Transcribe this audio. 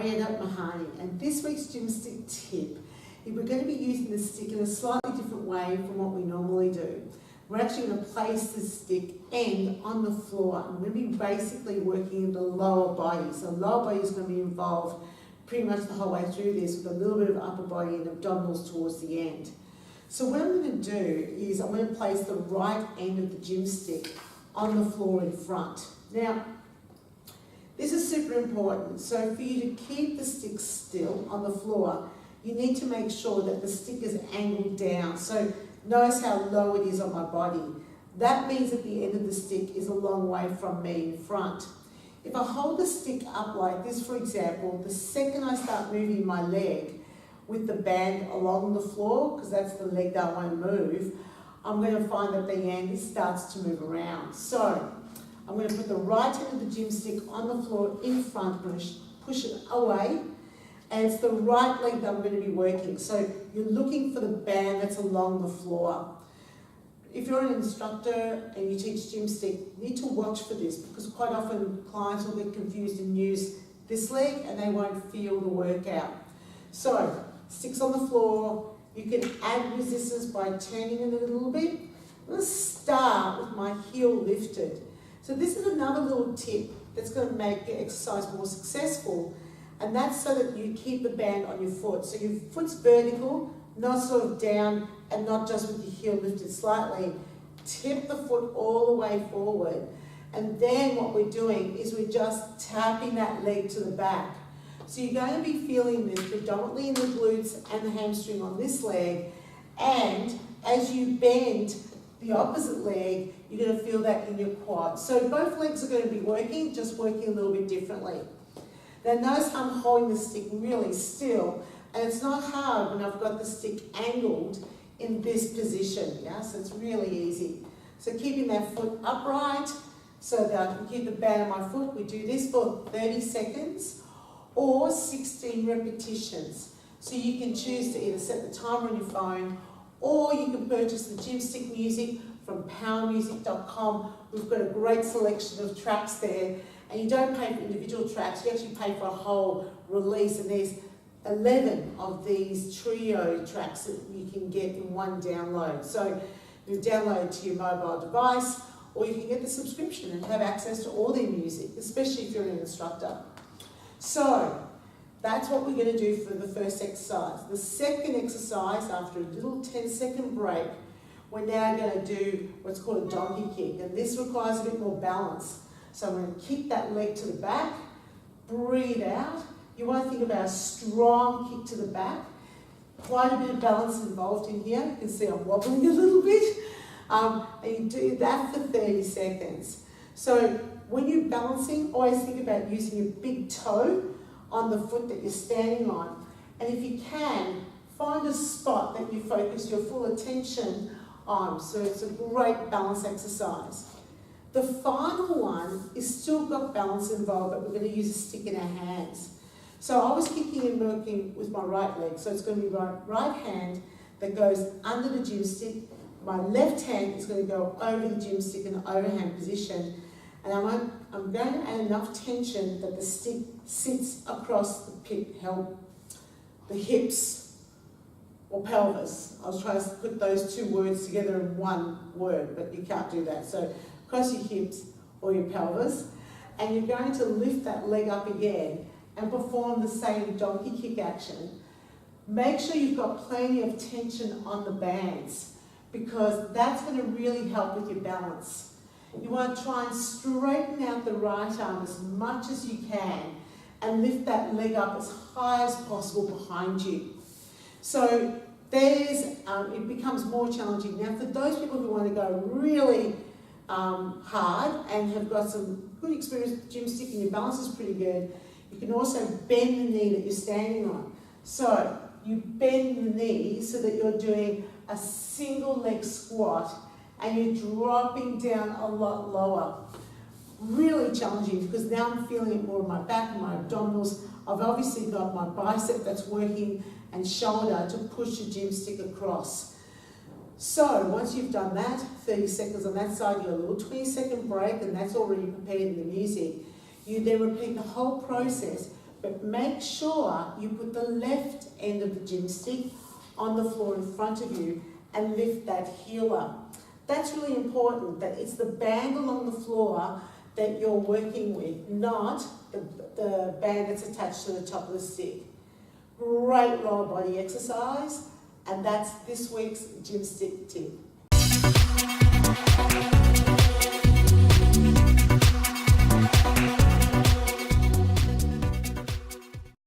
Marietta, Mehanni, and this week's gymstick tip is we're going to be using the stick in a slightly different way from what we normally do. We're actually going to place the stick end on the floor, and we're going to be basically working in the lower body. So the lower body is going to be involved pretty much the whole way through this, with a little bit of upper body and abdominals towards the end. So what I'm going to do is I'm going to place the right end of the gym stick on the floor in front. Now, this is super important. So for you to keep the stick still on the floor, you need to make sure that the stick is angled down. So notice how low it is on my body. That means that the end of the stick is a long way from me in front. If I hold the stick up like this, for example, the second I start moving my leg with the band along the floor, because that's the leg that I won't move, I'm going to find that the end starts to move around. So I'm going to put the right end of the gym stick on the floor in front. I'm going to push it away, and it's the right leg that I'm going to be working. So you're looking for the band that's along the floor. If you're an instructor and you teach gym stick, you need to watch for this, because quite often clients will get confused and use this leg and they won't feel the workout. So sticks on the floor, you can add resistance by turning it a little bit. I'm going to start with my heel lifted. So this is another little tip that's going to make your exercise more successful, and that's so that you keep the band on your foot. So your foot's vertical, not sort of down, and not just with your heel lifted slightly. Tip the foot all the way forward. And then what we're doing is we're just tapping that leg to the back. So you're going to be feeling this predominantly in the glutes and the hamstring on this leg, and as you bend the opposite leg, you're going to feel that in your quad. So both legs are going to be working, just working a little bit differently. Now notice I'm holding the stick really still, and it's not hard when I've got the stick angled in this position, yeah? So it's really easy. So keeping that foot upright so that I can keep the band on my foot. We do this for 30 seconds or 16 repetitions. So you can choose to either set the timer on your phone, or you can purchase the Gymstick music from powermusic.com. We've got a great selection of tracks there, and you don't pay for individual tracks, you actually pay for a whole release, and there's 11 of these trio tracks that you can get in one download. So you download it to your mobile device, or you can get the subscription and have access to all their music, especially if you're an instructor. So that's what we're going to do for the first exercise. The second exercise, after a little 10-second break, we're now going to do what's called a donkey kick, and this requires a bit more balance. So I'm going to kick that leg to the back, breathe out. You want to think about a strong kick to the back. Quite a bit of balance involved in here. You can see I'm wobbling a little bit. And you do that for 30 seconds. So when you're balancing, always think about using your big toe on the foot that you're standing on. And if you can, find a spot that you focus your full attention on. So it's a great balance exercise. The final one is still got balance involved, but we're going to use a stick in our hands. So I was kicking and working with my right leg, so it's going to be my right hand that goes under the gym stick. My left hand is going to go over the gym stick in an overhand position, and I'm going to add enough tension that the stick sits across the hips or pelvis. I was trying to put those two words together in one word, but you can't do that. So across your hips or your pelvis, and you're going to lift that leg up again and perform the same donkey kick action. Make sure you've got plenty of tension on the bands, because that's going to really help with your balance. You want to try and straighten out the right arm as much as you can and lift that leg up as high as possible behind you. So it becomes more challenging. Now for those people who want to go really hard and have got some good experience with gym stick and your balance is pretty good, you can also bend the knee that you're standing on. So you bend the knee so that you're doing a single leg squat and you're dropping down a lot lower. Really challenging, because now I'm feeling it more in my back and my abdominals. I've obviously got my bicep that's working and shoulder to push the gym stick across. So once you've done that, 30 seconds on that side, you get a little 20-second break, and that's already prepared in the music. You then repeat the whole process but make sure you put the left end of the gym stick on the floor in front of you and lift that heel up. That's really important, that it's the band along the floor that you're working with, not the band that's attached to the top of the stick. Great lower body exercise, and that's this week's gym stick tip.